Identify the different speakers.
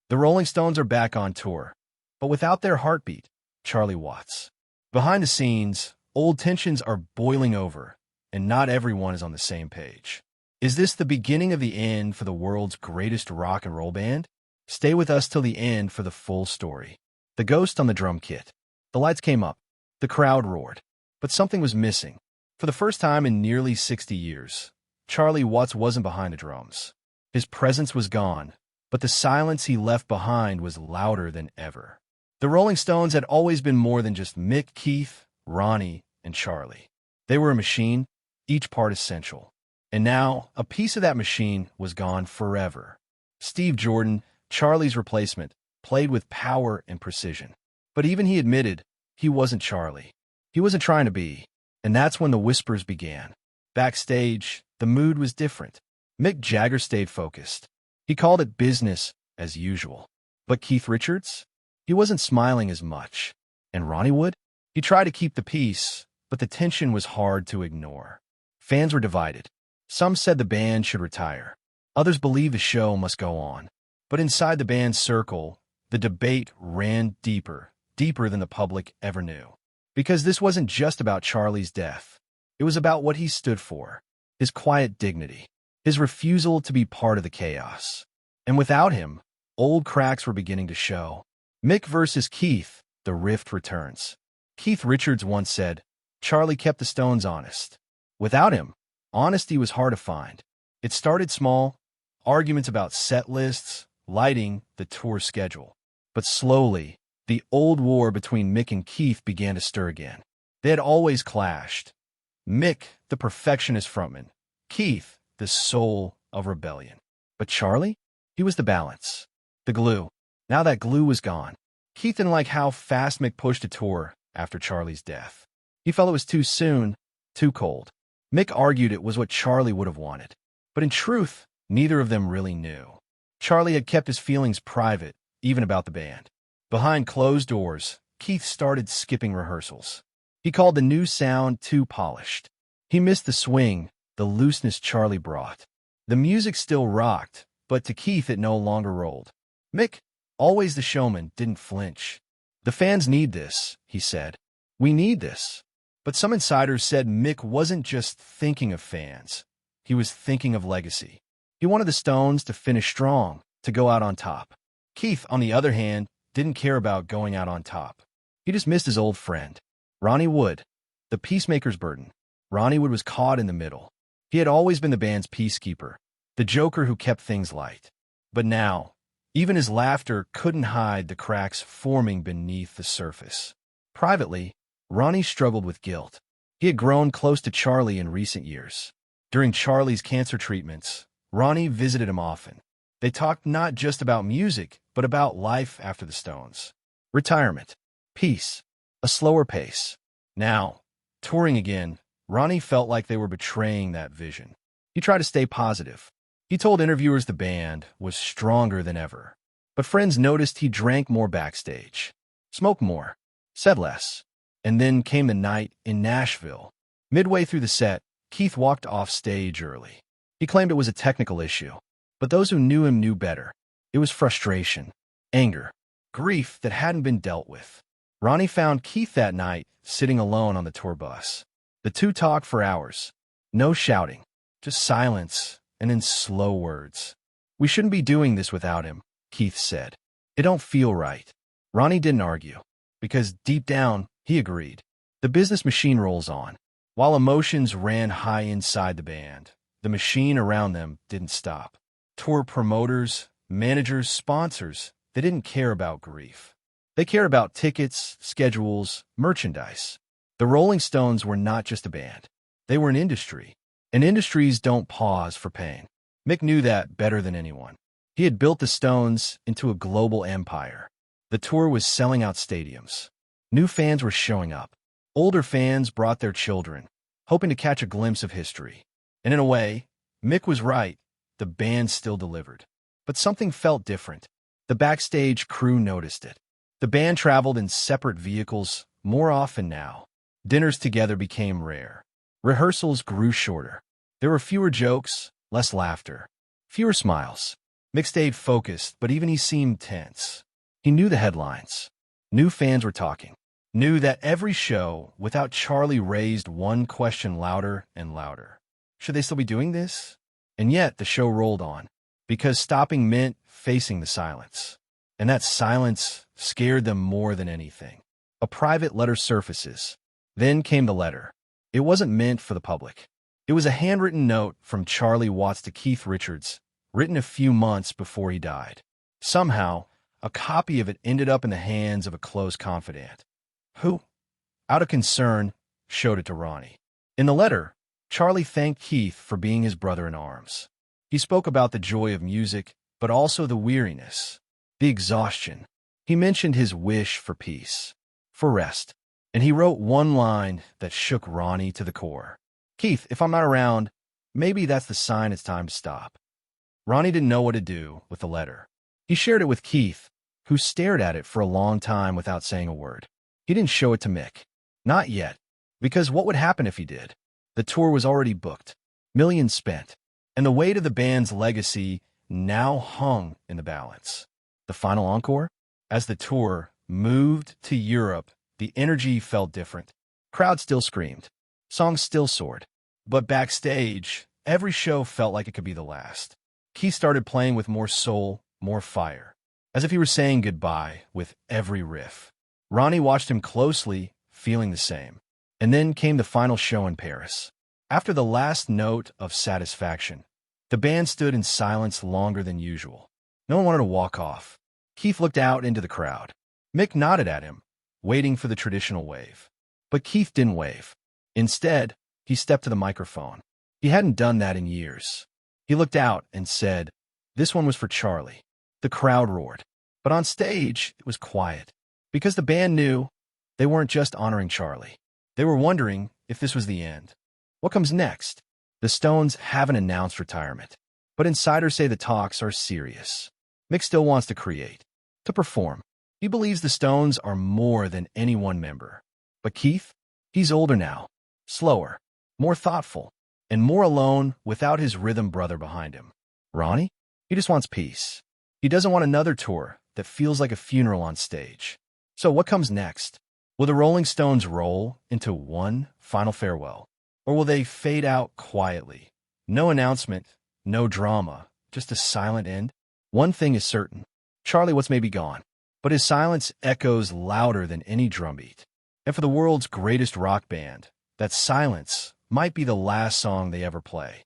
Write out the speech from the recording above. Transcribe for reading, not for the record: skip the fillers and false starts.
Speaker 1: The Rolling Stones are back on tour, but without their heartbeat, Charlie Watts. Behind the scenes, old tensions are boiling over, and not everyone is on the same page. Is this the beginning of the end for the world's greatest rock and roll band? Stay with us till the end for the full story. The ghost on the drum kit. The lights came up. The crowd roared. But something was missing. For the first time in nearly 60 years, Charlie Watts wasn't behind the drums. His presence was gone, but the silence he left behind was louder than ever. The Rolling Stones had always been more than just Mick, Keith, Ronnie, and Charlie. They were a machine, each part essential. And now, a piece of that machine was gone forever. Steve Jordan, Charlie's replacement, played with power and precision. But even he admitted he wasn't Charlie. He wasn't trying to be. And that's when the whispers began. Backstage, the mood was different. Mick Jagger stayed focused. He called it business as usual. But Keith Richards? He wasn't smiling as much. And Ronnie Wood? He tried to keep the peace, but the tension was hard to ignore. Fans were divided. Some said the band should retire. Others believed the show must go on. But inside the band's circle, the debate ran deeper than the public ever knew. Because this wasn't just about Charlie's death. It was about what he stood for, his quiet dignity, his refusal to be part of the chaos. And without him, old cracks were beginning to show. Mick versus Keith, the rift returns. Keith Richards once said, Charlie kept the Stones honest. Without him, honesty was hard to find. It started small, arguments about set lists, lighting, the tour schedule. But slowly, the old war between Mick and Keith began to stir again. They had always clashed. Mick, the perfectionist frontman. Keith, the soul of rebellion. But Charlie? He was the balance. The glue. Now that glue was gone. Keith didn't like how fast Mick pushed a tour after Charlie's death. He felt it was too soon, too cold. Mick argued it was what Charlie would have wanted. But in truth, neither of them really knew. Charlie had kept his feelings private, even about the band. Behind closed doors, Keith started skipping rehearsals. He called the new sound too polished. He missed the swing, the looseness Charlie brought. The music still rocked, but to Keith it no longer rolled. Mick, always the showman, didn't flinch. The fans need this, he said. We need this. But some insiders said Mick wasn't just thinking of fans. He was thinking of legacy. He wanted the Stones to finish strong, to go out on top. Keith, on the other hand, didn't care about going out on top. He just missed his old friend, Ronnie Wood, the peacemaker's burden. Ronnie Wood was caught in the middle. He had always been the band's peacekeeper, the joker who kept things light. But now, even his laughter couldn't hide the cracks forming beneath the surface. Privately, Ronnie struggled with guilt. He had grown close to Charlie in recent years. During Charlie's cancer treatments, Ronnie visited him often. They talked not just about music, but about life after the Stones. Retirement, peace, a slower pace. Now, touring again, Ronnie felt like they were betraying that vision. He tried to stay positive. He told interviewers the band was stronger than ever. But friends noticed he drank more backstage, smoked more, said less. And then came the night in Nashville. Midway through the set, Keith walked off stage early. He claimed it was a technical issue. But those who knew him knew better. It was frustration, anger, grief that hadn't been dealt with. Ronnie found Keith that night, sitting alone on the tour bus. The two talked for hours. No shouting, just silence, and in slow words. We shouldn't be doing this without him, Keith said. It don't feel right. Ronnie didn't argue, because deep down, he agreed. The business machine rolls on. While emotions ran high inside the band, the machine around them didn't stop. Tour promoters, managers, sponsors, they didn't care about grief. They cared about tickets, schedules, merchandise. The Rolling Stones were not just a band. They were an industry. And industries don't pause for pain. Mick knew that better than anyone. He had built the Stones into a global empire. The tour was selling out stadiums. New fans were showing up. Older fans brought their children, hoping to catch a glimpse of history. And in a way, Mick was right. The band still delivered. But something felt different. The backstage crew noticed it. The band traveled in separate vehicles more often now. Dinners together became rare. Rehearsals grew shorter. There were fewer jokes, less laughter, fewer smiles. Mick stayed focused, but even he seemed tense. He knew the headlines, knew fans were talking, knew that every show without Charlie raised one question louder and louder. Should they still be doing this? And yet the show rolled on, because stopping meant facing the silence. And that silence scared them more than anything. A private letter surfaces. Then came the letter. It wasn't meant for the public. It was a handwritten note from Charlie Watts to Keith Richards, written a few months before he died. Somehow, a copy of it ended up in the hands of a close confidant, who, out of concern, showed it to Ronnie. In the letter, Charlie thanked Keith for being his brother in arms. He spoke about the joy of music, but also the weariness, the exhaustion. He mentioned his wish for peace, for rest, and he wrote one line that shook Ronnie to the core. "Keith, if I'm not around, maybe that's the sign it's time to stop." Ronnie didn't know what to do with the letter. He shared it with Keith, who stared at it for a long time without saying a word. He didn't show it to Mick. Not yet, because what would happen if he did? The tour was already booked, millions spent, and the weight of the band's legacy now hung in the balance. The final encore? As the tour moved to Europe, the energy felt different. Crowds still screamed. Songs still soared. But backstage, every show felt like it could be the last. Keith started playing with more soul, more fire, as if he were saying goodbye with every riff. Ronnie watched him closely, feeling the same. And then came the final show in Paris. After the last note of satisfaction, the band stood in silence longer than usual. No one wanted to walk off. Keith looked out into the crowd. Mick nodded at him, waiting for the traditional wave. But Keith didn't wave. Instead, he stepped to the microphone. He hadn't done that in years. He looked out and said, "This one was for Charlie." The crowd roared. But on stage, it was quiet. Because the band knew they weren't just honoring Charlie. They were wondering if this was the end. What comes next? The Stones haven't announced retirement. But insiders say the talks are serious. Mick still wants to create, to perform. He believes the Stones are more than any one member. But Keith? He's older now, slower, more thoughtful, and more alone without his rhythm brother behind him. Ronnie? He just wants peace. He doesn't want another tour that feels like a funeral on stage. So what comes next? Will the Rolling Stones roll into one final farewell? Or will they fade out quietly? No announcement, no drama, just a silent end? One thing is certain. Charlie Watts may be gone, but his silence echoes louder than any drumbeat. And for the world's greatest rock band, that silence might be the last song they ever play.